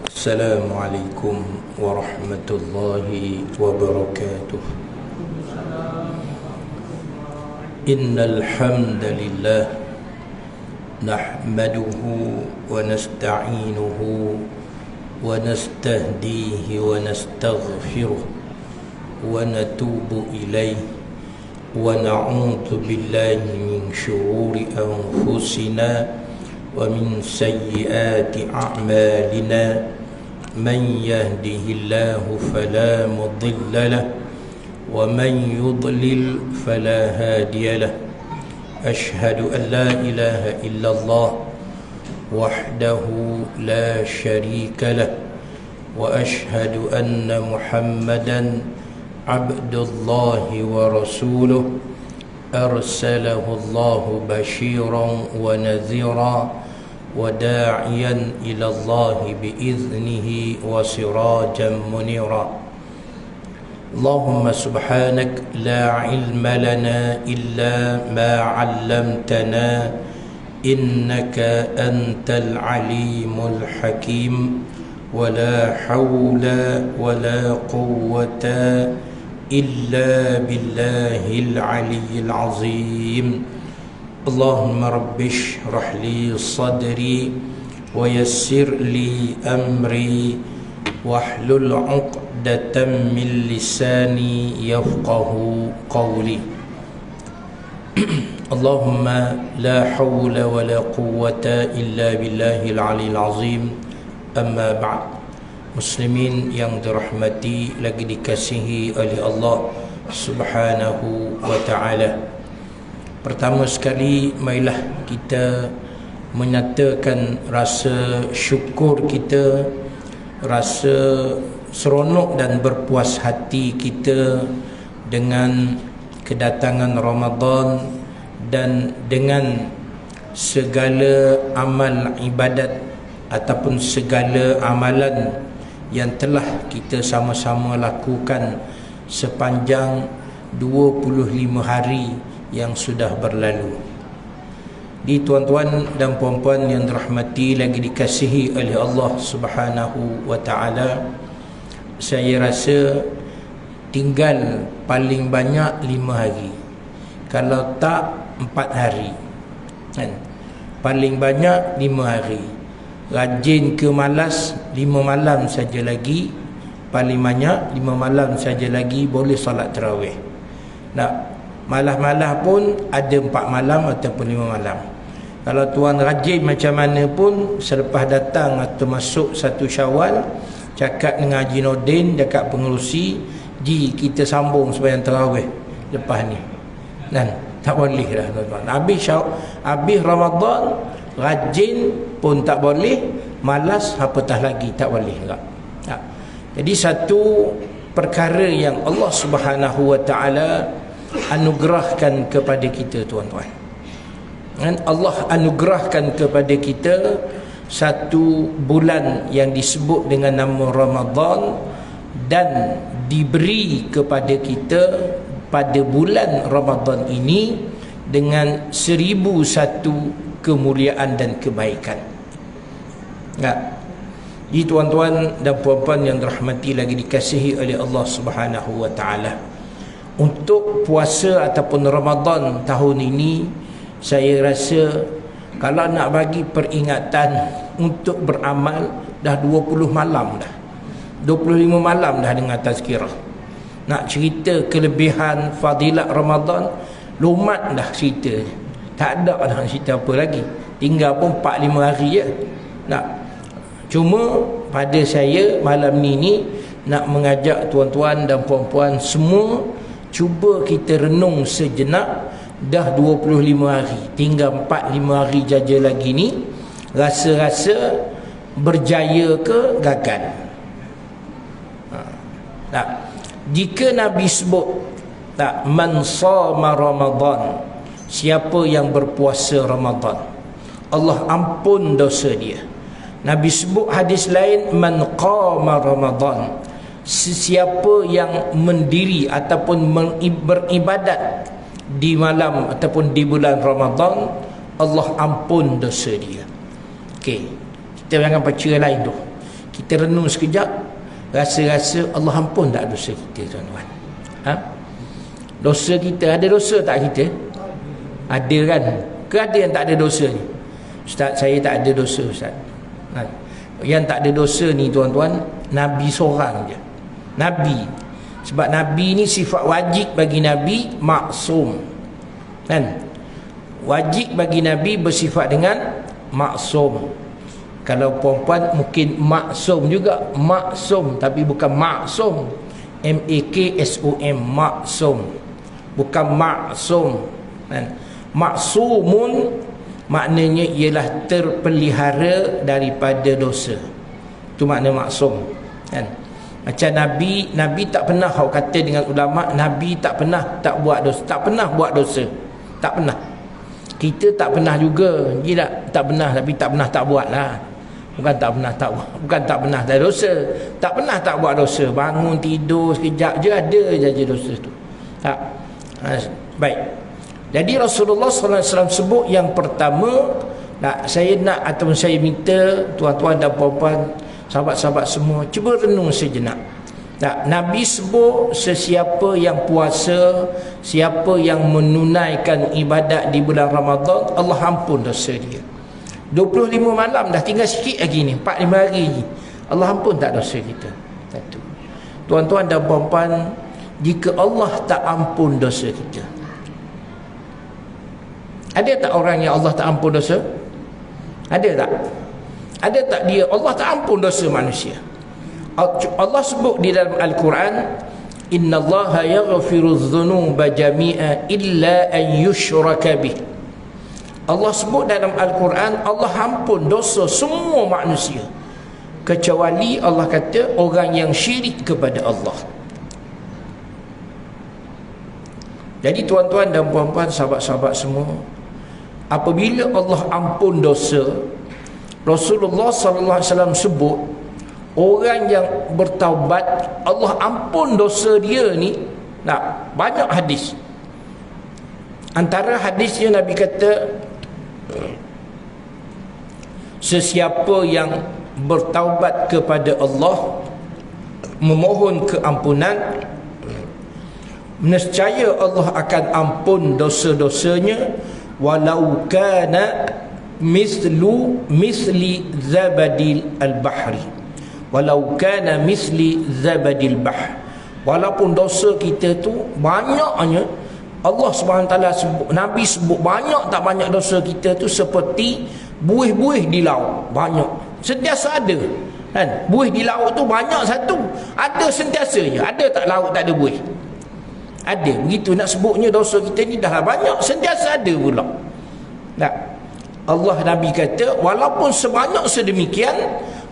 Assalamualaikum warahmatullahi wabarakatuh. Innal hamdalillah nahmaduhu wa nasta'inuhu wa nastahdihi wa nastaghfiruh wa natubu ilayhi wa na'udzu billahi min syururi anfusina wa min sayyiati a'malina. من يهده الله فلا مضل له ومن يضلل فلا هادي له. أشهد أن لا إله إلا الله وحده لا شريك له وأشهد أن محمدا عبد الله ورسوله أرسله الله بشيرا ونذيرا وداعيا إلى الله بإذنه وسراجا منيرا. اللهم سبحانك لا علم لنا إلا ما علمتنا إنك أنت العليم الحكيم ولا حول ولا قوة إلا بالله العلي العظيم. اللهم رب اشرح لي صدري ويسر لي أمري واحلل عقدة من لساني يفقه قولي. اللهم لا حول ولا قوة إلا بالله العلي العظيم. أما بعد. Muslimin yang dirahmati lagi dikasihi oleh Allah Subhanahu wa ta'ala. Pertama sekali, marilah kita menyatakan rasa syukur kita, rasa seronok dan berpuas hati kita dengan kedatangan Ramadan dan dengan segala amal ibadat ataupun segala amalan yang telah kita sama-sama lakukan sepanjang 25 hari yang sudah berlalu. Di tuan-tuan dan puan-puan yang dirahmati lagi dikasihi oleh Allah Subhanahu wa ta'ala, saya rasa tinggal paling banyak 5 hari, kalau tak 4 hari kan? Paling banyak 5 hari. Rajin ke malas 5 malam saja lagi, paling banyak 5 malam saja lagi boleh solat tarawih. Nak malah-malah pun ada 4 malam ataupun 5 malam. Kalau tuan rajin macam mana pun, selepas datang atau masuk 1 Syawal, cakap dengan Haji Nordin dekat pengerusi, ji kita sambung sembahyang tarawih lepas ni. Dan tak boleh dah tuan-tuan. Habis Ramadan rajin pun tak boleh, malas apatah lagi tak boleh juga. Jadi satu perkara yang Allah Subhanahu wa ta'ala anugerahkan kepada kita, tuan-tuan. Dan Allah anugerahkan kepada kita satu bulan yang disebut dengan nama Ramadan, dan diberi kepada kita pada bulan Ramadan ini dengan 1001 kemuliaan dan kebaikan. Jadi tuan-tuan dan puan-puan yang dirahmati lagi dikasihi oleh Allah Subhanahu wa ta'ala, untuk puasa ataupun Ramadan tahun ini, saya rasa kalau nak bagi peringatan untuk beramal, dah 20 malam dah, 25 malam dah dengan tazkirah. Nak cerita kelebihan fadilat Ramadan, lumat dah cerita, tak ada dah cerita apa lagi. Tinggal pun 4-5 hari je. Cuma pada saya malam ni nak mengajak tuan-tuan dan puan-puan semua, cuba kita renung sejenak. Dah 25 hari, tinggal 4-5 hari jaja lagi ni, rasa-rasa berjaya ke gagal? Jika Nabi sebut man shama Ramadan, siapa yang berpuasa Ramadan, Allah ampun dosa dia. Nabi sebut hadis lain, man qama Ramadan, sesiapa yang mendiri ataupun beribadat di malam ataupun di bulan Ramadan, Allah ampun dosa dia. Okey, kita jangan baca lain tu. Kita renung sekejap, rasa-rasa Allah ampun tak dosa kita, tuan-tuan? Dosa kita, ada dosa tak kita? Ada kan? Ke ada yang tak ada dosa ni? Ustaz, saya tak ada dosa, Ustaz. Yang tak ada dosa ni, tuan-tuan, Nabi seorang je. Nabi. Sebab Nabi ni sifat wajib bagi Nabi maksum, kan? Wajib bagi Nabi bersifat dengan maksum. Kalau perempuan mungkin maksum juga, maksum, tapi bukan maksum, M-A-K-S-O-M, maksum, bukan maksum, kan? Maksumun maknanya ialah terpelihara daripada dosa. Itu makna maksum, kan? Macam Nabi tak pernah, orang kata dengan ulama, Nabi tak pernah tak buat dosa, tak pernah buat dosa, tak pernah. Kita tak pernah juga, gila, tak pernah, tapi tak pernah tak buat lah. Bukan tak pernah tak buat, bukan tak pernah tak dosa, tak pernah tak buat dosa. Bangun tidur sekejap je ada je dosa tu. Tak. Baik. Jadi Rasulullah SAW sebut yang pertama, saya nak ataupun saya minta tuan-tuan dan puan-puan, sahabat-sahabat semua, cuba renung sejenak. Nabi sebut sesiapa yang puasa, siapa yang menunaikan ibadat di bulan Ramadan, Allah ampun dosa dia. 25 malam dah tinggal sikit lagi ni, 4-5 hari ni, Allah ampun tak dosa kita? Satu. Tuan-tuan dan puan-puan, jika Allah tak ampun dosa kita, ada tak orang yang Allah tak ampun dosa? Ada tak? Ada tak dia Allah tak ampun dosa manusia? Allah sebut di dalam Al-Quran, innallaha yaghfiru dzunuba jami'a illa an yushraka bih. Allah sebut dalam Al-Quran, Allah ampun dosa semua manusia, kecuali Allah kata orang yang syirik kepada Allah. Jadi tuan-tuan dan puan-puan, sahabat-sahabat semua, apabila Allah ampun dosa, Rasulullah SAW sebut orang yang bertaubat, Allah ampun dosa dia ni. Banyak hadis. Antara hadisnya Nabi kata, sesiapa yang bertaubat kepada Allah, memohon keampunan, nescaya Allah akan ampun dosa-dosanya, walau kana misli zabadil al-bahri, walau kana misli zabadil bahr, walaupun dosa kita tu banyaknya, Allah SWT sebut, Nabi sebut banyak tak banyak dosa kita tu seperti buih-buih di laut. Banyak, sentiasa ada, kan? Buih di laut tu banyak satu, ada sentiasa je. Ada tak laut tak ada buih? Ada. Begitu nak sebutnya dosa kita ni dah banyak, sentiasa ada pula. Allah, Nabi kata, walaupun sebanyak sedemikian,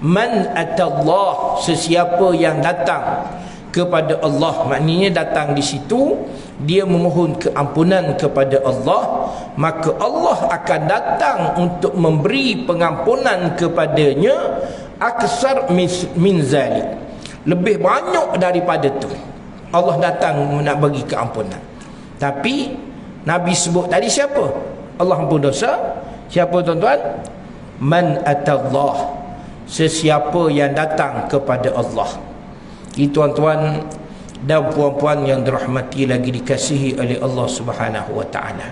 man atallah, sesiapa yang datang kepada Allah, maknanya datang di situ dia memohon keampunan kepada Allah, maka Allah akan datang untuk memberi pengampunan kepadanya aksar min zalik, lebih banyak daripada tu. Allah datang nak bagi keampunan. Tapi Nabi sebut tadi siapa Allah ampun dosa? Siapa tuan-tuan? Man atallah, sesiapa yang datang kepada Allah. Itu tuan-tuan dan puan-puan yang dirahmati lagi dikasihi oleh Allah Subhanahu wa taala.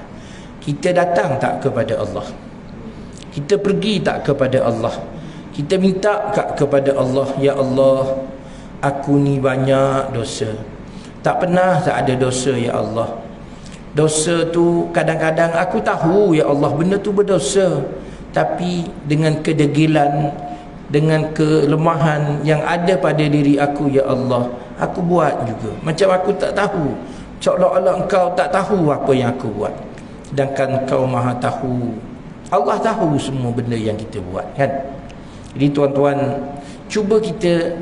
Kita datang tak kepada Allah? Kita pergi tak kepada Allah? Kita minta tak kepada Allah, ya Allah, aku ni banyak dosa. Tak pernah tak ada dosa, ya Allah. Dosa tu kadang-kadang aku tahu, ya Allah, benda tu berdosa, tapi dengan kedegilan, dengan kelemahan yang ada pada diri aku, ya Allah, aku buat juga. Macam aku tak tahu, seolah-olah engkau tak tahu apa yang aku buat, sedangkan engkau maha tahu. Allah tahu semua benda yang kita buat, kan? Jadi tuan-tuan, cuba kita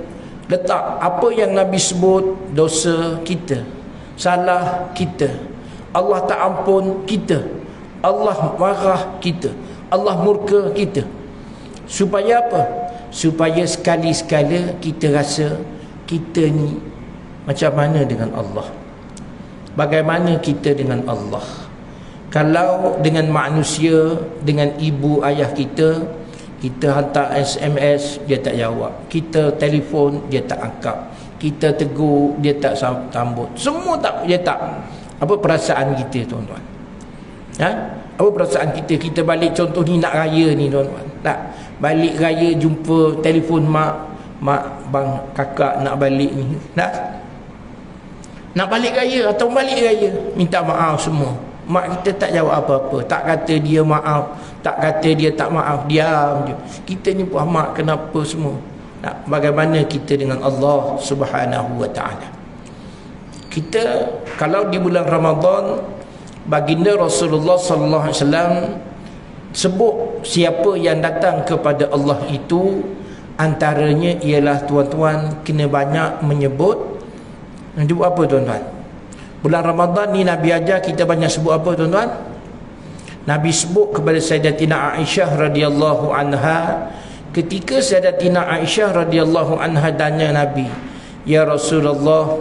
letak apa yang Nabi sebut, dosa kita, salah kita, Allah tak ampun kita, Allah marah kita, Allah murka kita. Supaya apa? Supaya sekali-sekala kita rasa kita ni macam mana dengan Allah, bagaimana kita dengan Allah. Kalau dengan manusia, dengan ibu ayah kita, kita hantar SMS, dia tak jawab. Kita telefon, dia tak angkat. Kita tegur, dia tak sambut. Semua tak, dia tak. Apa perasaan kita, tuan-tuan? Ha? Apa perasaan kita? Kita balik, contoh ni nak raya ni, tuan-tuan. Tak, balik raya jumpa telefon mak, bang, kakak nak balik ni. Nak balik raya atau balik raya, minta maaf semua. Mak kita tak jawab apa-apa, tak kata dia maaf, tak kata dia tak maaf, diam je. Kita ni pun mak kenapa semua. Bagaimana kita dengan Allah Subhanahu wa taala? Kita kalau di bulan Ramadan, baginda Rasulullah sallallahu alaihi wasallam sebut siapa yang datang kepada Allah itu, antaranya ialah tuan-tuan kena banyak menyebut apa, tuan-tuan? Bulan Ramadan ni Nabi ajar kita banyak sebut apa, tuan-tuan? Nabi sebut kepada Sayyidatina Aisyah radhiyallahu anha, ketika Sayyidatina Aisyah radhiyallahu anha tanya Nabi, "Ya Rasulullah,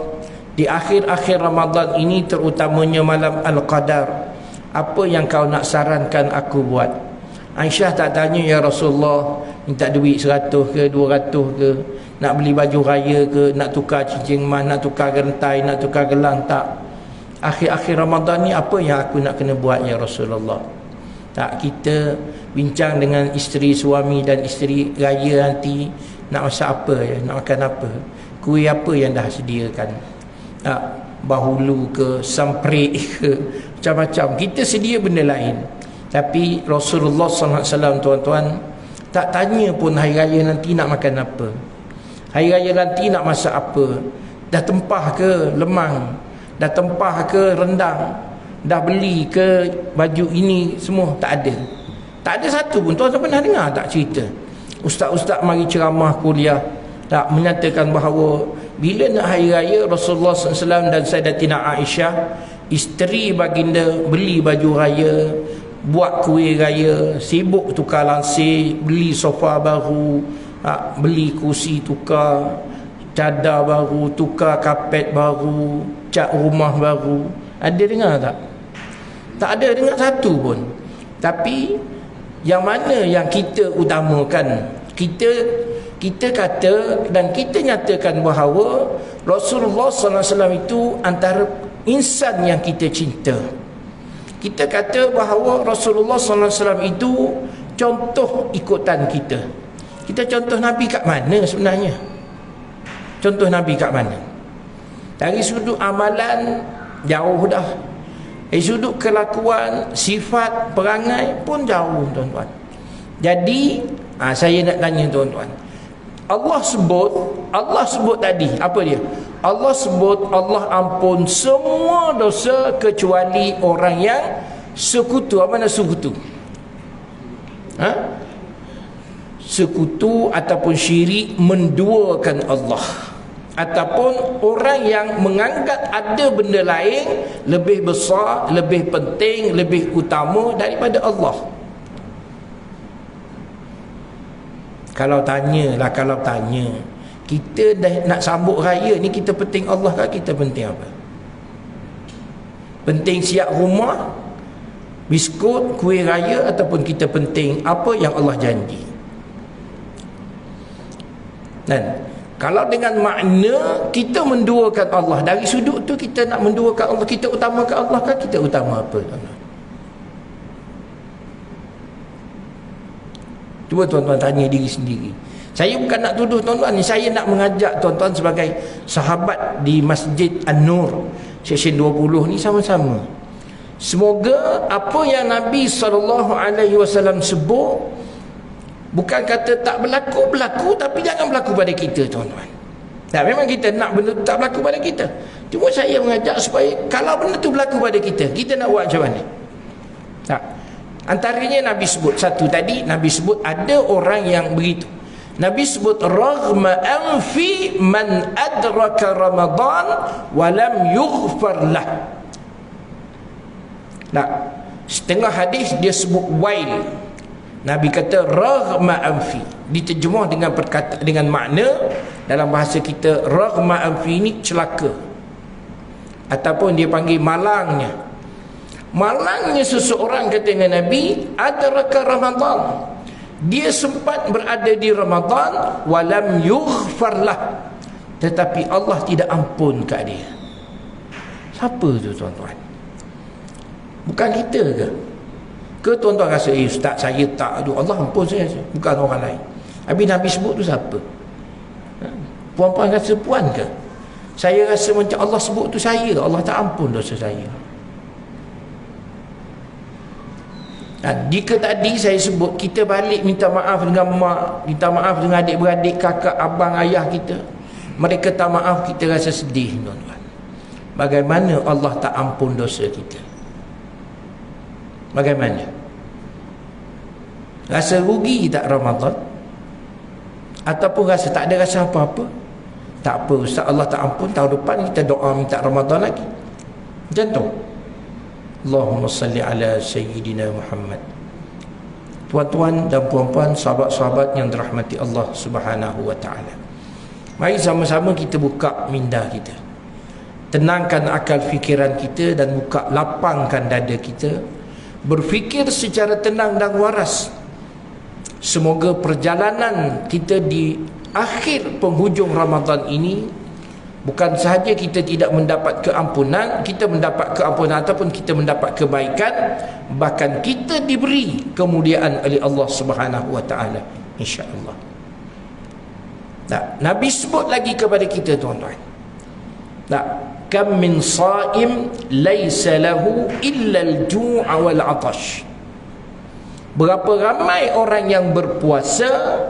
di akhir-akhir Ramadan ini, terutamanya malam Al-Qadar, apa yang kau nak sarankan aku buat?" Aisyah tak tanya, "Ya Rasulullah, minta duit 100 ke 200 ke, nak beli baju raya ke, nak tukar cincin emas, nak tukar gerantai, nak tukar gelang?" Tak. Akhir-akhir Ramadan ni apa yang aku nak kena buat, ya Rasulullah? Tak, kita bincang dengan isteri, suami dan isteri raya nanti nak masak apa ya, nak makan apa, kuih apa yang dah sediakan. Tak, bahulu ke, samprik ke, macam-macam. Kita sedia benda lain. Tapi Rasulullah SAW, tuan-tuan, tak tanya pun hari raya nanti nak makan apa, hari raya nanti nak masak apa, dah tempah ke lemang, dah tempah ke rendang, dah beli ke baju ini, semua tak ada. Tak ada satu pun. Tuan-tuan pernah dengar tak cerita ustaz-ustaz mari ceramah kuliah tak menyatakan bahawa bila nak hari raya, Rasulullah SAW dan Sayyidatina Aisyah, isteri baginda, beli baju raya, buat kuih raya, sibuk tukar lansir, beli sofa baru, beli kursi tukar, cadar baru, tukar kapet baru, cat rumah baru. Ada dengar tak? Tak ada dengar satu pun. Tapi yang mana yang kita utamakan? Kita kata dan kita nyatakan bahawa Rasulullah SAW itu antara insan yang kita cinta. Kita kata bahawa Rasulullah SAW itu contoh ikutan kita. Kita contoh Nabi kat mana sebenarnya? Contoh Nabi kat mana? Dari sudut amalan jauh dah. Dari sudut kelakuan, sifat, perangai pun jauh, tuan-tuan. Jadi saya nak tanya tuan-tuan, Allah sebut tadi apa dia? Allah sebut Allah ampun semua dosa kecuali orang yang sekutu. Apa mana sekutu? Sekutu ataupun syirik, menduakan Allah, ataupun orang yang menganggap ada benda lain lebih besar, lebih penting, lebih utama daripada Allah. Kalau tanya, kita dah nak sambut raya ni, kita penting Allah ke kita penting apa? Penting siap rumah, biskut, kuih raya, ataupun kita penting apa yang Allah janji? Dan kalau dengan makna kita menduakan Allah, dari sudut tu kita nak menduakan Allah, kita utamakan Allah ke kita utama apa? Cuba tuan-tuan tanya diri sendiri. Saya bukan nak tuduh tuan-tuan ni, saya nak mengajak tuan-tuan sebagai sahabat di Masjid An-Nur Seksyen 20 ni sama-sama. Semoga apa yang Nabi SAW sebut, bukan kata tak berlaku, tapi jangan berlaku pada kita, tuan-tuan. Tak, memang kita nak benda tu tak berlaku pada kita. Cuma saya mengajak supaya kalau benda tu berlaku pada kita nak buat macam mana? Tak. Antaranya Nabi sebut satu tadi, Nabi sebut ada orang yang begitu. Nabi sebut raghma anfi man adraka Ramadan wa lam yughfar lah. Nah, setengah hadis dia sebut wail. Nabi kata raghma anfi, diterjemah dengan perkataan, dengan makna dalam bahasa kita raghma anfi ini celaka, ataupun dia panggil malangnya. Malangnya seseorang, kata dengan Nabi, adraka Ramadan, dia sempat berada di Ramadan, walam yughfar lah, tetapi Allah tidak ampun kat dia. Siapa tu tuan-tuan? Bukan kita ke? Ke tuan-tuan rasa, ustaz saya tak, aduh Allah ampun saya, bukan orang lain. Habis Nabi sebut tu siapa? Puan-puan rasa puan ke? Saya rasa macam Allah sebut tu saya, Allah tak ampun dosa saya. Jika tadi saya sebut kita balik minta maaf dengan mak, minta maaf dengan adik-beradik, kakak, abang, ayah kita, mereka tak maaf, kita rasa sedih tuan-tuan. Bagaimana Allah tak ampun dosa kita? Bagaimana? Rasa rugi tak Ramadan? Ataupun rasa tak ada rasa apa-apa? Tak apa ustaz, Allah tak ampun, tahun depan kita doa minta Ramadan lagi. Macam tu. Allahumma salli ala Sayyidina Muhammad. Tuan-tuan dan puan-puan, sahabat-sahabat yang dirahmati Allah Subhanahu wa ta'ala, mari sama-sama kita buka minda kita, tenangkan akal fikiran kita, dan buka lapangkan dada kita, berfikir secara tenang dan waras. Semoga perjalanan kita di akhir penghujung Ramadan ini, bukan sahaja kita tidak mendapat keampunan, kita mendapat keampunan ataupun kita mendapat kebaikan, bahkan kita diberi kemuliaan oleh Allah Subhanahu wa taala, insya-Allah. Nah, Nabi sebut lagi kepada kita tuan-tuan. Nah, kam min shaim laisa lahu illa al-ju'a wal 'atash. Berapa ramai orang yang berpuasa,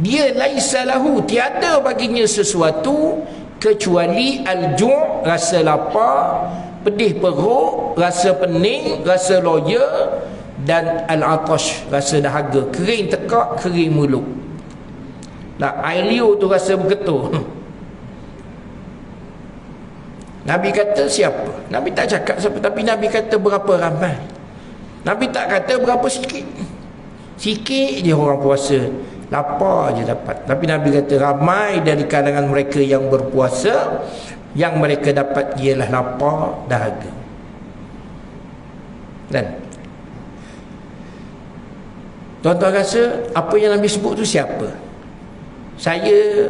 dia laisa lahu, tiada baginya sesuatu kecuali al-ju', rasa lapar, pedih perut, rasa pening, rasa loya, dan al-'atash, rasa dahaga, kering tekak, kering mulut. Nah, air liur tu rasa bergetur. Nabi kata siapa? Nabi tak cakap siapa, tapi Nabi kata berapa ramai. Nabi tak kata berapa sikit. Sikit je orang puasa, lapar je dapat. Tapi Nabi kata ramai dari kalangan mereka yang berpuasa, yang mereka dapat ialah lapar, dahaga. Dan tuan-tuan rasa apa yang Nabi sebut tu siapa? Saya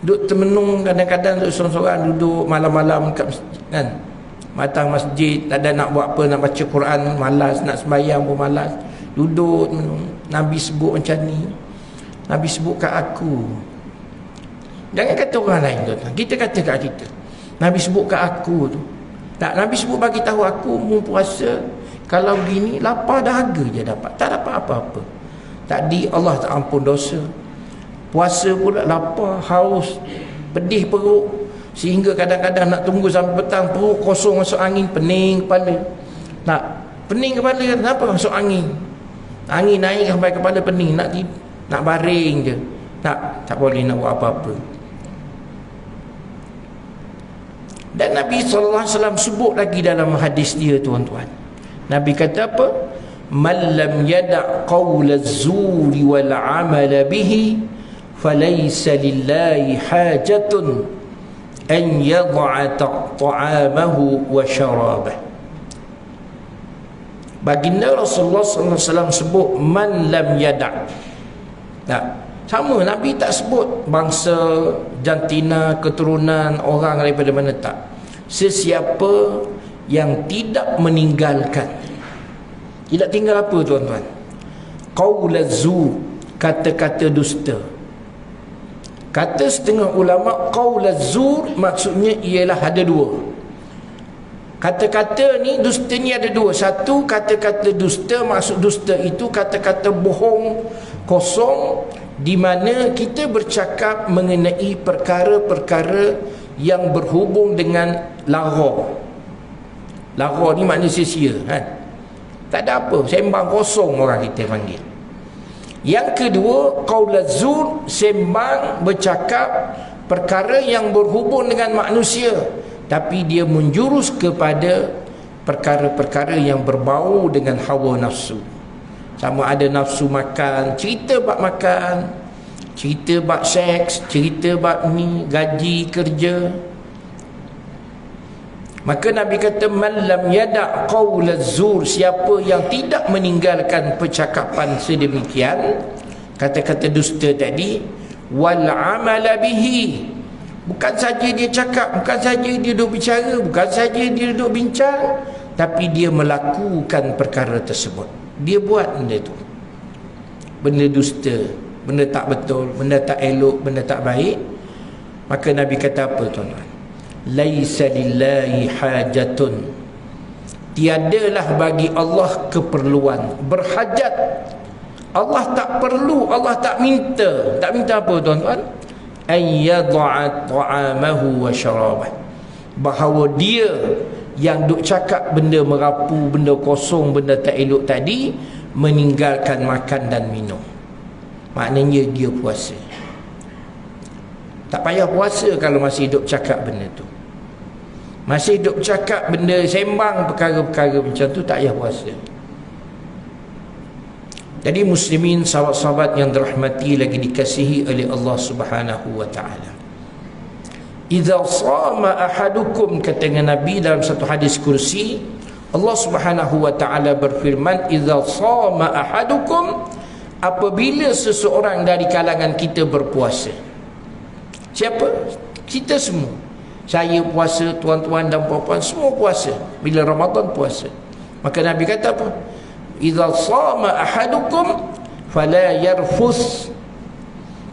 duduk termenung, kadang-kadang duduk sorang-sorang, duduk malam-malam kat masjid, kan, matang masjid, tak ada nak buat apa, nak baca Quran malas, nak sembahyang pun malas, duduk menung. Nabi sebut macam ni, Nabi sebut kat aku. Jangan kata orang lain tuan-tuan, kita kata kat kita. Nabi sebut kat aku tu. Tak, Nabi sebut bagi tahu aku mu puasa, kalau begini lapar dahaga je dapat, tak dapat apa-apa. Tadi Allah tak ampun dosa, puasa pula lapar, haus, pedih perut, sehingga kadang-kadang nak tunggu sampai petang, perut kosong, masuk angin, pening kepala. Nak pening kepala, kenapa masuk angin? Angin naik sampai kepala pening, nak baring je, tak boleh nak buat apa-apa. Dan Nabi SAW sebut lagi dalam hadis dia tuan-tuan, Nabi kata apa? Man lam yada' qawla az-zuri wal 'amala bihi falaysa lillahi hajatun an yad'a ta'amahu wa syarabahu. Baginda Rasulullah SAW sebut man lam yada'. Tak, sama Nabi tak sebut bangsa, jantina, keturunan, orang daripada mana, tak. Sesiapa yang tidak meninggalkan. Tidak tinggal apa tuan-tuan? Qaulaz zur, kata-kata dusta. Kata setengah ulama, qaulaz zur maksudnya ialah ada dua. Kata-kata ni, dusta ni ada dua. Satu, kata-kata dusta, maksud dusta itu kata-kata bohong, kosong, di mana kita bercakap mengenai perkara-perkara yang berhubung dengan lara. Lara ni maknanya sia-sia, kan? Tak ada apa, sembang kosong orang kita panggil. Yang kedua, qaulaz zur, sembang, bercakap perkara yang berhubung dengan manusia, tapi dia menjurus kepada perkara-perkara yang berbau dengan hawa nafsu. Sama ada nafsu makan, cerita bab makan, cerita bab seks, cerita bab ni, gaji, kerja. Maka Nabi kata, man lam yada' qaulaz zur, siapa yang tidak meninggalkan percakapan sedemikian, kata-kata dusta tadi, wal amala bihi, bukan saja dia cakap, bukan saja dia duduk bicara, bukan saja dia duduk bincang, tapi dia melakukan perkara tersebut. Dia buat benda tu, benda dusta, benda tak betul, benda tak elok, benda tak baik. Maka Nabi kata apa tuan-tuan? Laisa lillahi hajatun, tiadalah bagi Allah keperluan, berhajat. Allah tak perlu, Allah tak minta. Tak minta apa tuan-tuan? An yad'a ta'amahu wa syarabah, bahawa dia yang duk cakap benda merapu, benda kosong, benda tak elok tadi, meninggalkan makan dan minum. Maknanya dia puasa. Tak payah puasa kalau masih duk cakap benda tu. Masih duk cakap benda, sembang perkara-perkara macam tu, tak payah puasa. Jadi muslimin, sahabat-sahabat yang dirahmati lagi dikasihi oleh Allah Subhanahu wa taala. Idza shama ahadukum, kata Nabi dalam satu hadis kursi, Allah Subhanahu wa taala berfirman, idza shama ahadukum, apabila seseorang dari kalangan kita berpuasa. Siapa? Kita semua. Saya puasa, tuan-tuan dan puan-puan semua puasa. Bila Ramadan puasa. Maka Nabi kata apa? Idza shama ahadukum fala yarfus,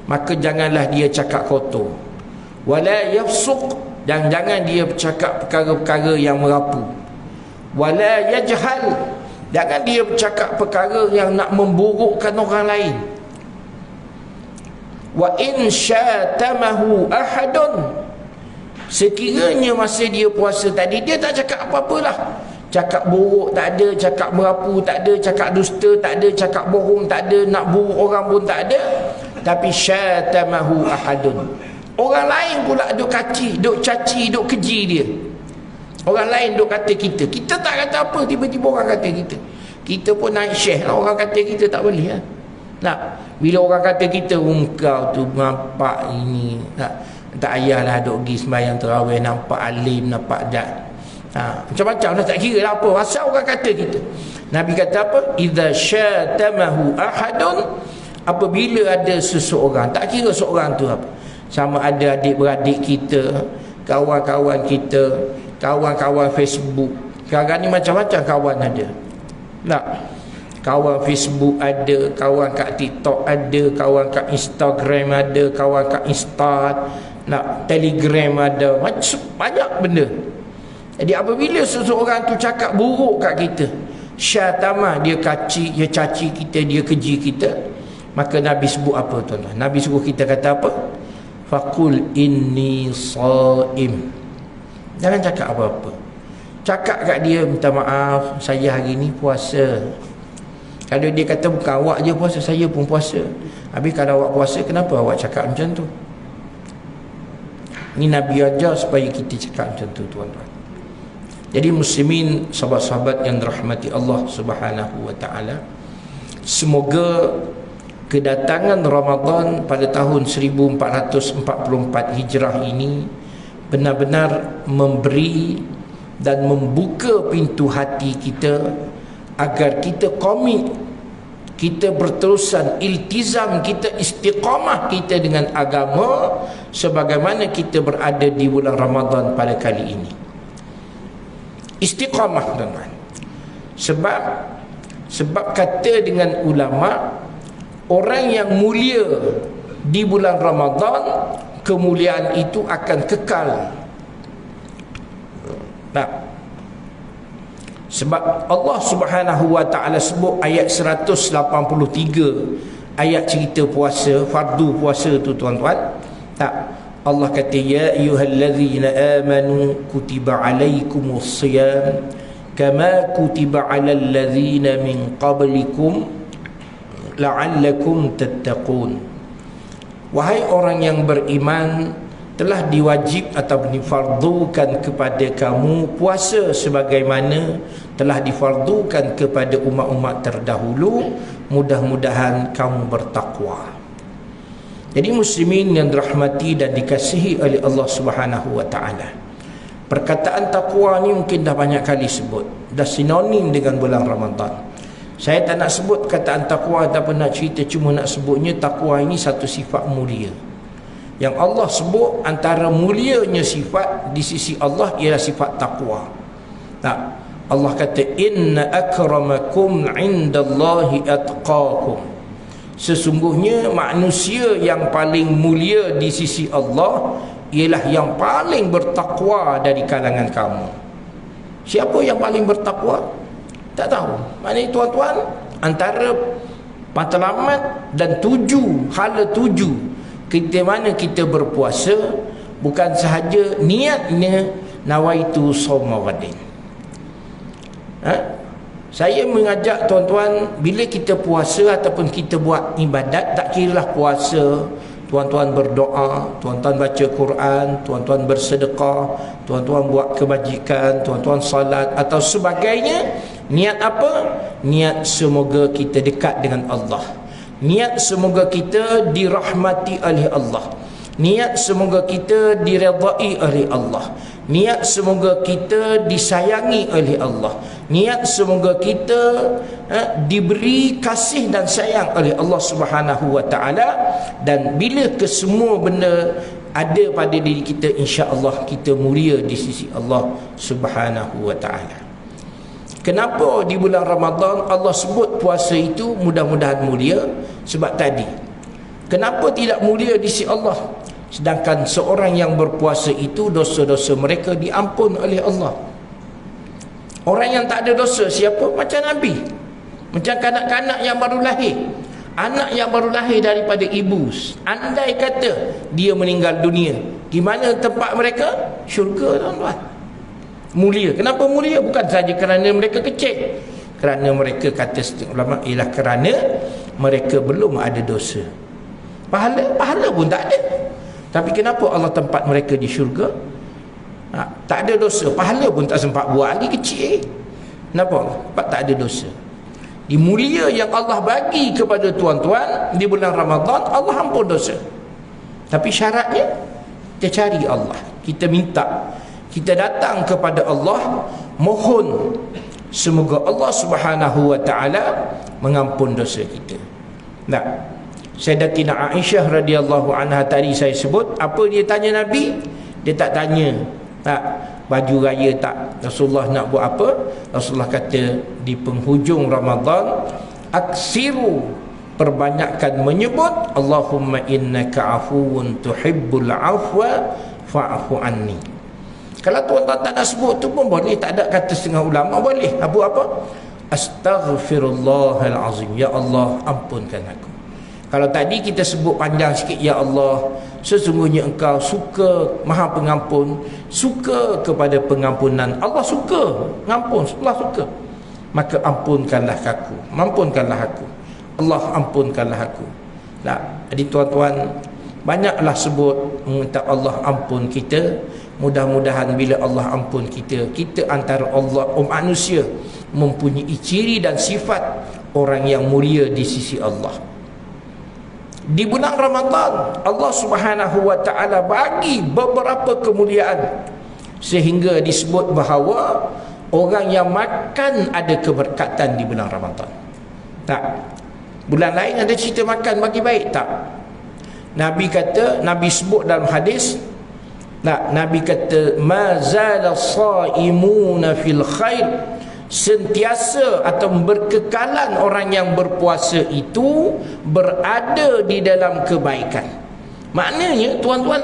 maka janganlah dia cakap kotor. Wala yafsuq, dan jangan dia bercakap perkara-perkara yang merapu. Wala yajhal, jangan dia bercakap perkara yang nak memburukkan orang lain. Wa in syatamahu ahadun, sekiranya masa dia puasa tadi dia tak cakap apa-apalah, cakap buruk tak ada, cakap merapu tak ada, cakap dusta tak ada, cakap bohong tak ada, nak buruk orang pun tak ada, tapi syatamahu ahadun, orang lain pula duk caci, duk keji dia. Orang lain duk kata kita tak kata apa, tiba-tiba orang kata kita pun naik syekh lah, orang kata kita tak boleh lah. Nak, bila orang kata kita, engkau tu nampak ini, tak payahlah duk pergi sembahyang tarawih, nampak alim, nampak dat, macam-macam lah, tak kira lah apa, asal orang kata kita. Nabi kata apa? Idza syatamahu ahadun, apabila ada seseorang, tak kira seorang tu apa, sama ada adik-beradik kita, kawan-kawan kita, kawan-kawan Facebook. Sekarang ni macam-macam kawan ada. Tak? Kawan Facebook ada, kawan kat TikTok ada, kawan kat Instagram ada, kawan kat Telegram ada, macam banyak benda. Jadi apabila seseorang tu cakap buruk kat kita, syatamah, dia caci kita, dia keji kita, maka Nabi sebut apa tuan-tuan? Nabi suruh kita kata apa? Faqul inni shaim. Jangan cakap apa-apa. Cakap kat dia, minta maaf, saya hari ni puasa. Kalau dia kata bukan awak je puasa, saya pun puasa. Habis kalau awak puasa, kenapa awak cakap macam tu? Ini Nabi ajar supaya kita cakap macam tu tuan-tuan. Jadi muslimin, sahabat-sahabat yang dirahmati Allah Subhanahu wa taala, semoga kedatangan Ramadan pada tahun 1444 Hijrah ini benar-benar memberi dan membuka pintu hati kita agar kita komit, kita berterusan, iltizam kita, istiqamah kita dengan agama sebagaimana kita berada di bulan Ramadan pada kali ini. Istiqamah tuan-tuan. Sebab kata dengan ulama, orang yang mulia di bulan Ramadan, kemuliaan itu akan kekal. Nah, sebab Allah Subhanahu wa taala sebut ayat 183, ayat cerita puasa, fardu puasa tu tuan-tuan. Tak, Allah kata ya ayyuhallazina amanu kutiba alaikumus shiyam kama kutiba alal ladzina min qablikum la'allakum tattaqun. Wahai orang yang beriman, telah diwajib atau difardukan kepada kamu puasa sebagaimana telah difardukan kepada umat-umat terdahulu, mudah-mudahan kamu bertakwa. Jadi muslimin yang dirahmati dan dikasihi oleh Allah Subhanahu wa taala, Perkataan takwa ni mungkin dah banyak kali sebut, dah sinonim dengan bulan Ramadan. Saya tak nak sebut kataan takwa ataupun nak cerita, cuma nak sebutnya takwa ini satu sifat mulia yang Allah sebut. Antara mulianya sifat di sisi Allah ialah sifat takwa. Tak, Allah kata inna akramakum indallahi atqakum. Sesungguhnya manusia yang paling mulia di sisi Allah ialah yang paling bertakwa dari kalangan kamu. Siapa yang paling bertakwa? Tak tahu. Maknanya tuan-tuan, antara matlamat dan hala tuju kita mana kita berpuasa bukan sahaja niatnya nawaitu shauma ghadin. Saya mengajak tuan-tuan, bila kita puasa ataupun kita buat ibadat, tak kiralah puasa, tuan-tuan berdoa, tuan-tuan baca Quran, tuan-tuan bersedekah, tuan-tuan buat kebajikan, tuan-tuan salat atau sebagainya. Niat apa? Niat semoga kita dekat dengan Allah. Niat semoga kita dirahmati oleh Allah. Niat semoga kita diredai oleh Allah. Niat semoga kita disayangi oleh Allah. Niat semoga kita diberi kasih dan sayang oleh Allah Subhanahu wa taala. Dan bila kesemua benda ada pada diri kita, insya-Allah kita mulia di sisi Allah Subhanahu wa taala. Kenapa di bulan Ramadan Allah sebut puasa itu mudah-mudahan mulia? Sebab tadi, kenapa tidak mulia di sisi Allah? Sedangkan seorang yang berpuasa itu dosa-dosa mereka diampun oleh Allah. Orang yang tak ada dosa siapa? Macam Nabi, macam kanak-kanak yang baru lahir. Anak yang baru lahir daripada ibu, andai kata dia meninggal dunia, di mana tempat mereka? Syurga, tuan-tuan. Mulia. Kenapa mulia? Bukan saja kerana mereka kecil, kerana mereka, kata setengah ulama, ialah kerana mereka belum ada dosa. Pahala pun tak ada. Tapi kenapa Allah tempat mereka di syurga? Tak ada dosa, pahala pun tak sempat buat lagi, kecil. Kenapa? Sebab tak ada dosa. Di mulia yang Allah bagi kepada tuan-tuan di bulan Ramadan, Allah ampun dosa. Tapi syaratnya kita cari Allah, kita minta, kita datang kepada Allah, mohon semoga Allah Subhanahu wa taala mengampun dosa kita. Nah, Sayyidatina Aisyah radhiyallahu anha tadi saya sebut, apa dia tanya Nabi? Dia tak tanya baju raya tak, Rasulullah nak buat apa? Rasulullah kata di penghujung Ramadan, aksiru, perbanyakkan menyebut Allahumma innaka afuwun tuhibbul afwa fa'fu anni. Kalau tuan-tuan tak nak sebut tu pun boleh, tak ada kata setengah ulama boleh. Apa? Astaghfirullahal azim, ya Allah ampunkan aku. Kalau tadi kita sebut panjang sikit, ya Allah sesungguhnya engkau suka maha pengampun, suka kepada pengampunan. Allah suka ngampun, Allah suka, maka ampunkanlah aku, ampunkanlah aku, Allah ampunkanlah aku. Nah, jadi tuan-tuan, banyaklah sebut minta Allah ampun kita. Mudah-mudahan bila Allah ampun kita, kita antara Allah manusia mempunyai ciri dan sifat orang yang mulia di sisi Allah. Di bulan Ramadan Allah Subhanahu wa taala bagi beberapa kemuliaan sehingga disebut bahawa orang yang makan ada keberkatan di bulan Ramadan. Tak, bulan lain ada cerita makan bagi baik tak? Nabi kata, Nabi sebut dalam hadis, Nabi kata mazala saimuna fil khair, sentiasa atau berkekalan orang yang berpuasa itu berada di dalam kebaikan. Maknanya tuan-tuan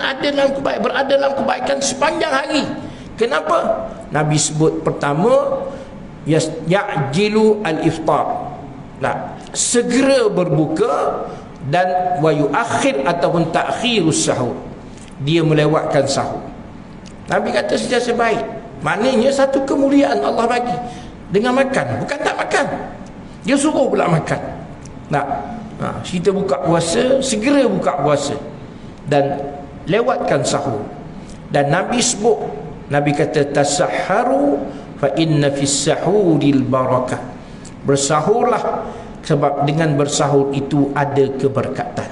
berada dalam kebaikan sepanjang hari. Kenapa? Nabi sebut pertama ya'jilu al-iftar, segera berbuka, dan wa yuakhir ataupun ta'khirus sahur, dia melewatkan sahur. Nabi kata sentiasa baik. Maknanya satu kemuliaan Allah bagi dengan makan, bukan tak makan, dia suruh pula makan. Kita buka puasa, segera buka puasa dan lewatkan sahur. Dan Nabi sebut, Nabi kata tasahharu fa inna fis sahuril barakah, bersahurlah sebab dengan bersahur itu ada keberkatan.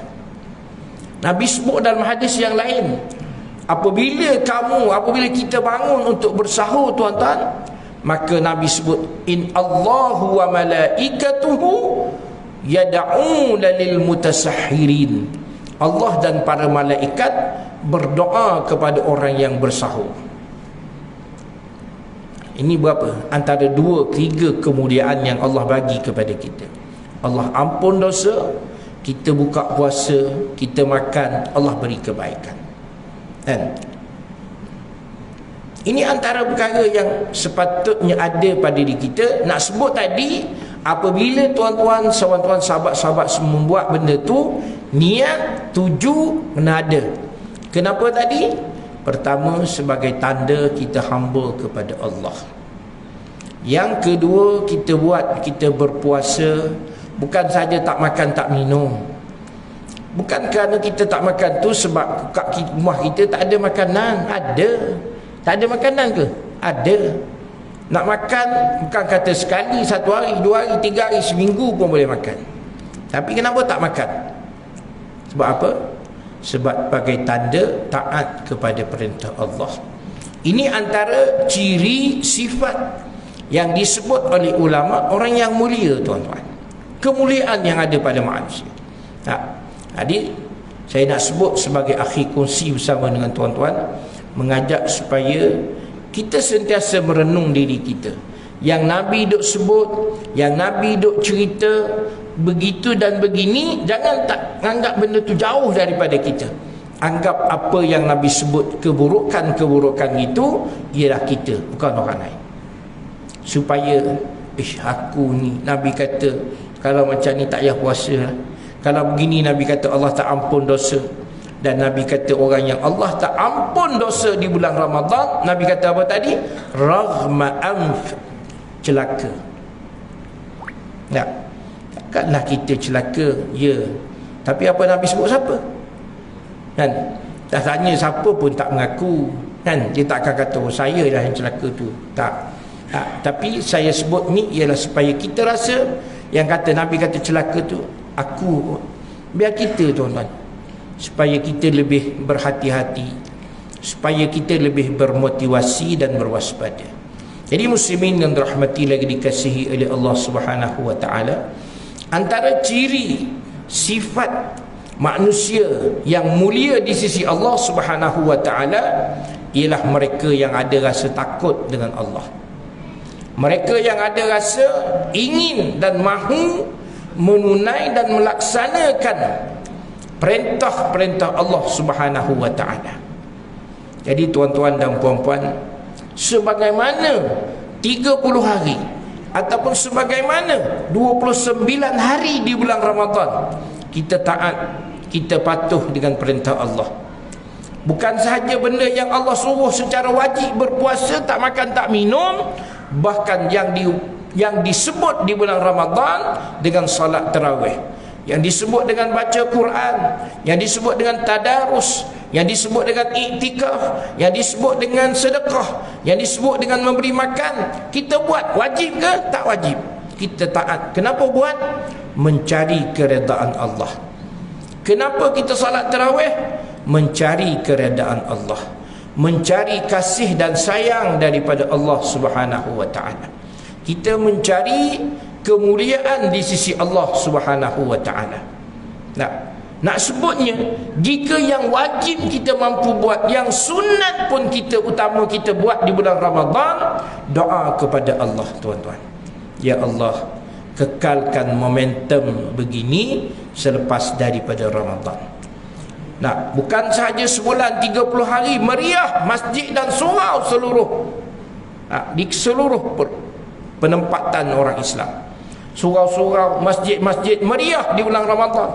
Nabi sebut dalam hadis yang lain, Apabila kita bangun untuk bersahur, tuan-tuan, maka Nabi sebut, in Allahu wa malaikatuhu yad'una lil mutasahhirin. Allah dan para malaikat berdoa kepada orang yang bersahur. Ini berapa? Antara 2-3 kemuliaan yang Allah bagi kepada kita. Allah ampun dosa, kita buka puasa, kita makan, Allah beri kebaikan. Kan? Ini antara perkara yang sepatutnya ada pada diri kita. Nak sebut tadi, apabila tuan-tuan, sahabat-tuan, sahabat-sahabat membuat benda tu, niat, tuju kena ada. Kenapa tadi? Pertama, sebagai tanda kita hamba kepada Allah. Yang kedua, kita berpuasa bukan saja tak makan tak minum. Bukan kerana kita tak makan tu sebab kat rumah kita tak ada makanan. Ada. Tak ada makanan ke? Ada. Nak makan bukan kata sekali, 1 hari, 2 hari, 3 hari, seminggu pun boleh makan. Tapi kenapa tak makan? Sebab apa? Sebab sebagai tanda taat kepada perintah Allah. Ini antara ciri sifat yang disebut oleh ulama orang yang mulia, tuan-tuan. Kemuliaan yang ada pada manusia. Jadi saya nak sebut sebagai akhir kongsi bersama dengan tuan-tuan, mengajak supaya kita sentiasa merenung diri kita. Yang Nabi duk sebut, yang Nabi duk cerita begitu dan begini, jangan tak anggap benda tu jauh daripada kita. Anggap apa yang Nabi sebut keburukan-keburukan itu ialah kita, bukan orang lain. Supaya aku ni, Nabi kata kalau macam ni tak payah puasa lah. Kalau begini Nabi kata Allah tak ampun dosa. Dan Nabi kata orang yang Allah tak ampun dosa di bulan Ramadan, Nabi kata apa tadi? Raghma anf, celaka. Tak, takkanlah kita celaka, ya. Tapi apa Nabi sebut siapa? Kan? Dah tanya siapa pun tak mengaku. Kan? Dia tak akan kata saya lah yang celaka tu. Tak. Tapi saya sebut ni ialah supaya kita rasa yang kata Nabi kata celaka tu aku. Biar kita, tuan-tuan, supaya kita lebih berhati-hati, supaya kita lebih bermotivasi dan berwaspada. Jadi muslimin yang dirahmati lagi dikasihi oleh Allah Subhanahu wa taala, antara ciri sifat manusia yang mulia di sisi Allah Subhanahu wa taala ialah mereka yang ada rasa takut dengan Allah. Mereka yang ada rasa ingin dan mahu menunai dan melaksanakan perintah-perintah Allah Subhanahu wa taala. Jadi tuan-tuan dan puan-puan, sebagaimana 30 hari ataupun sebagaimana 29 hari di bulan Ramadan kita taat, kita patuh dengan perintah Allah. Bukan sahaja benda yang Allah suruh secara wajib, berpuasa, tak makan tak minum, bahkan yang disebut di bulan Ramadan dengan salat tarawih, yang disebut dengan baca Quran, yang disebut dengan tadarus, yang disebut dengan iktikaf, yang disebut dengan sedekah, yang disebut dengan memberi makan, kita buat. Wajib ke? Tak wajib. Kita taat. Kenapa buat? Mencari keredaan Allah. Kenapa kita salat tarawih? Mencari keredaan Allah, mencari kasih dan sayang daripada Allah Subhanahu wa taala. Kita mencari kemuliaan di sisi Allah Subhanahu wa taala. Nak sebutnya, jika yang wajib kita mampu buat, yang sunat pun kita utama kita buat di bulan Ramadan, doa kepada Allah, tuan-tuan. Ya Allah, kekalkan momentum begini selepas daripada Ramadan. Bukan sahaja sebulan 30 hari meriah masjid dan surau seluruh di seluruh penempatan orang Islam, surau-surau, masjid-masjid meriah di bulan Ramadan.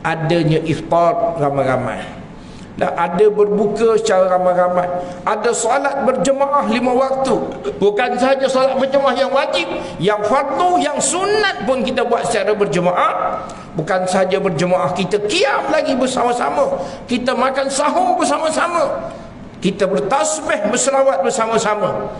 Adanya iftar ramai-ramai, ada berbuka secara ramai-ramai, ada solat berjemaah 5 waktu. Bukan sahaja solat berjemaah yang wajib, yang fardu, yang sunat pun kita buat secara berjemaah. Bukan sahaja berjemaah, kita qiyam lagi bersama-sama, kita makan sahur bersama-sama, kita bertasbih, berselawat bersama-sama.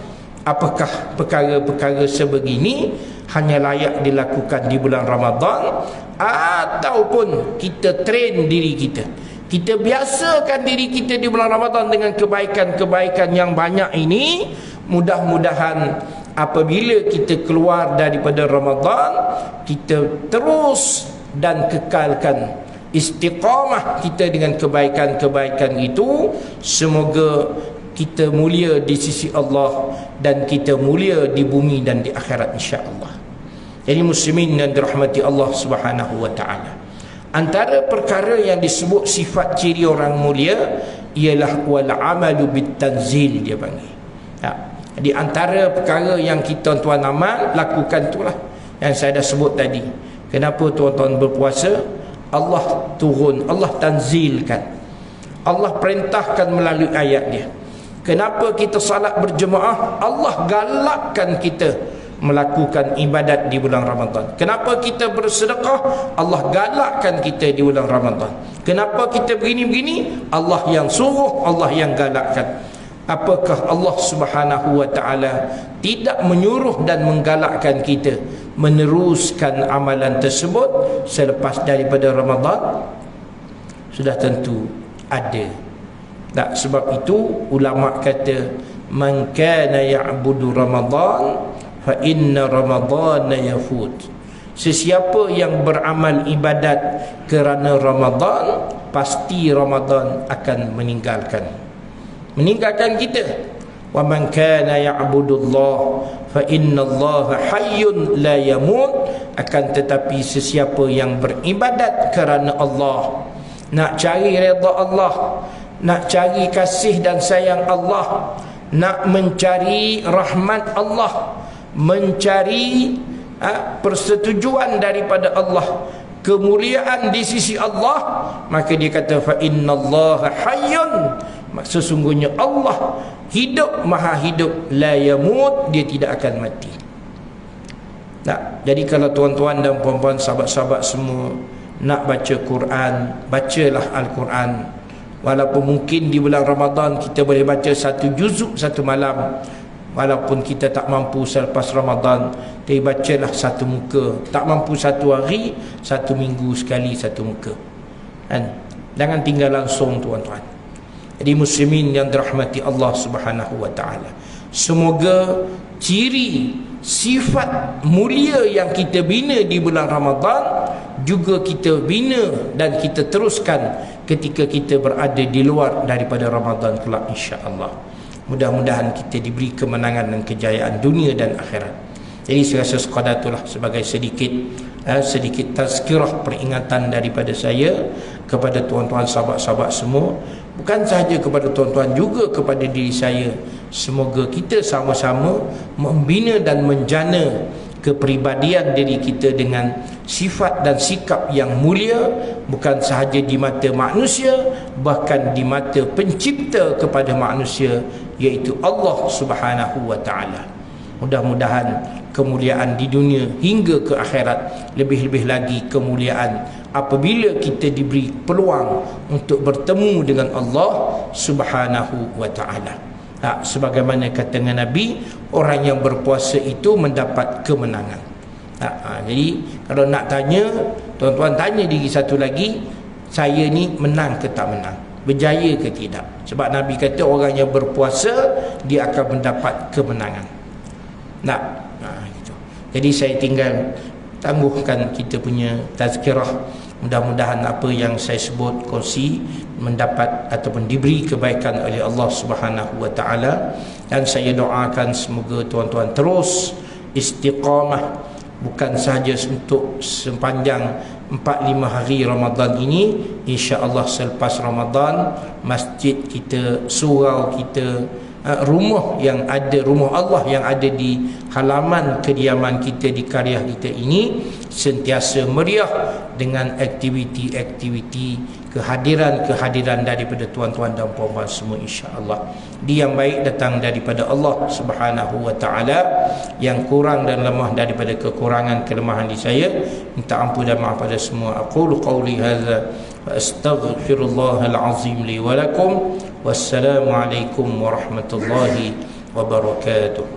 Apakah perkara-perkara sebegini hanya layak dilakukan di bulan Ramadan, ataupun kita train diri kita, Kita biasakan diri kita di bulan Ramadan dengan kebaikan-kebaikan yang banyak ini. Mudah-mudahan apabila kita keluar daripada Ramadan, kita terus dan kekalkan istiqamah kita dengan kebaikan-kebaikan itu. Semoga kita mulia di sisi Allah dan kita mulia di bumi dan di akhirat, insya-Allah. Jadi muslimin yang dirahmati Allah Subhanahu wa taala, antara perkara yang disebut sifat ciri orang mulia ialah wal amalu bit tanzil, dia panggil. Jadi antara perkara yang kita tuan-tuan amal lakukan itulah yang saya dah sebut tadi. Kenapa tuan-tuan berpuasa? Allah turun, Allah tanzilkan, Allah perintahkan melalui ayat dia. Kenapa kita salat berjemaah? Allah galakkan kita melakukan ibadat di bulan Ramadan. Kenapa kita bersedekah? Allah galakkan kita di bulan Ramadan. Kenapa kita begini-begini? Allah yang suruh, Allah yang galakkan. Apakah Allah Subhanahu wa taala tidak menyuruh dan menggalakkan kita meneruskan amalan tersebut selepas daripada Ramadan? Sudah tentu ada. Tak, sebab itu ulama kata man kana ya'budu Ramadan fa inna Ramadana yafut. Sesiapa yang beramal ibadat kerana Ramadan, pasti Ramadan akan meninggalkan kita. Wa man kana ya'budu Allah fa inna Allah hayyun la yamut. Akan tetapi sesiapa yang beribadat kerana Allah, nak cari redha Allah, nak cari kasih dan sayang Allah, nak mencari rahmat Allah, mencari persetujuan daripada Allah, kemuliaan di sisi Allah, maka dia kata fa innallaha hayyun, sesungguhnya Allah hidup, maha hidup, la yamut, dia tidak akan mati. Nah, jadi kalau tuan-tuan dan puan-puan, sahabat-sahabat semua nak baca Quran, bacalah Al-Quran. Walaupun mungkin di bulan Ramadan kita boleh baca satu juzuk satu malam, walaupun kita tak mampu selepas Ramadan, tapi bacalah satu muka. Tak mampu satu hari, satu minggu sekali satu muka, kan? Jangan tinggal langsung, tuan-tuan. Jadi muslimin yang dirahmati Allah Subhanahu wa taala, semoga ciri sifat mulia yang kita bina di bulan Ramadan juga kita bina dan kita teruskan ketika kita berada di luar daripada Ramadan kelak, insya-Allah. Mudah-mudahan kita diberi kemenangan dan kejayaan dunia dan akhirat. Jadi saya rasa sekadar itulah sebagai sedikit tazkirah, peringatan daripada saya kepada tuan-tuan sahabat-sahabat semua. Bukan sahaja kepada tuan-tuan, juga kepada diri saya. Semoga kita sama-sama membina dan menjana kepribadian diri kita dengan sifat dan sikap yang mulia, bukan sahaja di mata manusia, bahkan di mata pencipta kepada manusia, iaitu Allah Subhanahu wa taala. Mudah-mudahan kemuliaan di dunia hingga ke akhirat, lebih-lebih lagi kemuliaan apabila kita diberi peluang untuk bertemu dengan Allah Subhanahu wa taala. Sebagaimana kata Nabi, orang yang berpuasa itu mendapat kemenangan. Jadi kalau nak tanya, tuan-tuan tanya diri satu lagi, saya ni menang ke tak menang, berjaya ke tidak? Sebab Nabi kata orang yang berpuasa dia akan mendapat kemenangan. Gitu. Jadi saya tinggal tangguhkan kita punya tazkirah. Mudah-mudahan apa yang saya sebut, kongsi, mendapat ataupun diberi kebaikan oleh Allah Subhanahu wa taala. Dan saya doakan semoga tuan-tuan terus istiqamah, bukan sahaja untuk sepanjang 4-5 hari Ramadan ini. Insya-Allah selepas Ramadan, masjid kita, surau kita, rumah yang ada, rumah Allah yang ada di halaman kediaman kita, di karya kita ini sentiasa meriah dengan aktiviti-aktiviti kehadiran daripada tuan-tuan dan puan-puan semua, insya-Allah. Dia yang baik datang daripada Allah Subhanahu wa taala, yang kurang dan lemah daripada kekurangan kelemahan di saya, minta ampun dan maaf pada semua. Aqulu qawli hadza wa astaghfirullahal azim li wa lakum. Wassalamualaikum warahmatullahi wabarakatuh.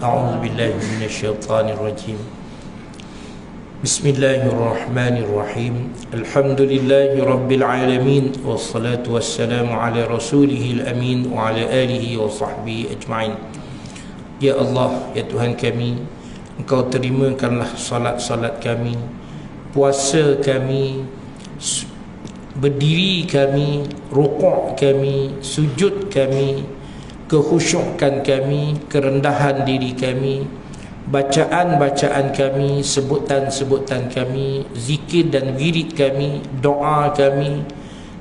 A'udzu billahi minasyaitonir rajim. Bismillahirrahmanirrahim. Alhamdulillahi rabbil alamin, wassalatu wassalamu ala rasulihil amin wa ala alihi wa sahbihi ajma'in. Ya Allah, ya Tuhan kami, Engkau terimakanlah salat-salat kami, puasa kami, berdiri kami, rukuk kami, sujud kami, kekhusyukan kami, kerendahan diri kami, bacaan-bacaan kami, sebutan-sebutan kami, zikir dan wirid kami, doa kami,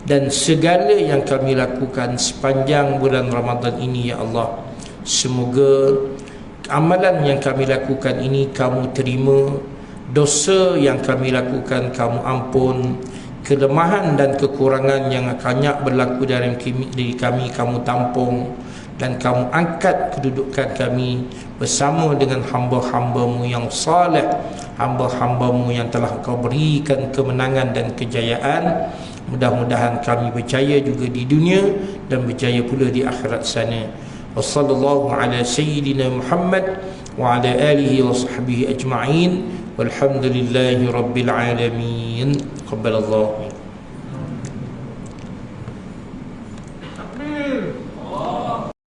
dan segala yang kami lakukan sepanjang bulan Ramadan ini, ya Allah. Semoga amalan yang kami lakukan ini kamu terima, dosa yang kami lakukan kamu ampun, kelemahan dan kekurangan yang banyak berlaku dalam diri kami kamu tampung, dan kamu angkat kedudukan kami bersama dengan hamba-hambamu yang saleh, hamba-hambamu yang telah Kau berikan kemenangan dan kejayaan. Mudah-mudahan kami berjaya juga di dunia dan berjaya pula di akhirat sana. Wassallallahu ala sayyidina Muhammad wa ala alihi wa sahbihi ajma'in, walhamdulillahi rabbil alamin. Qabbalallahu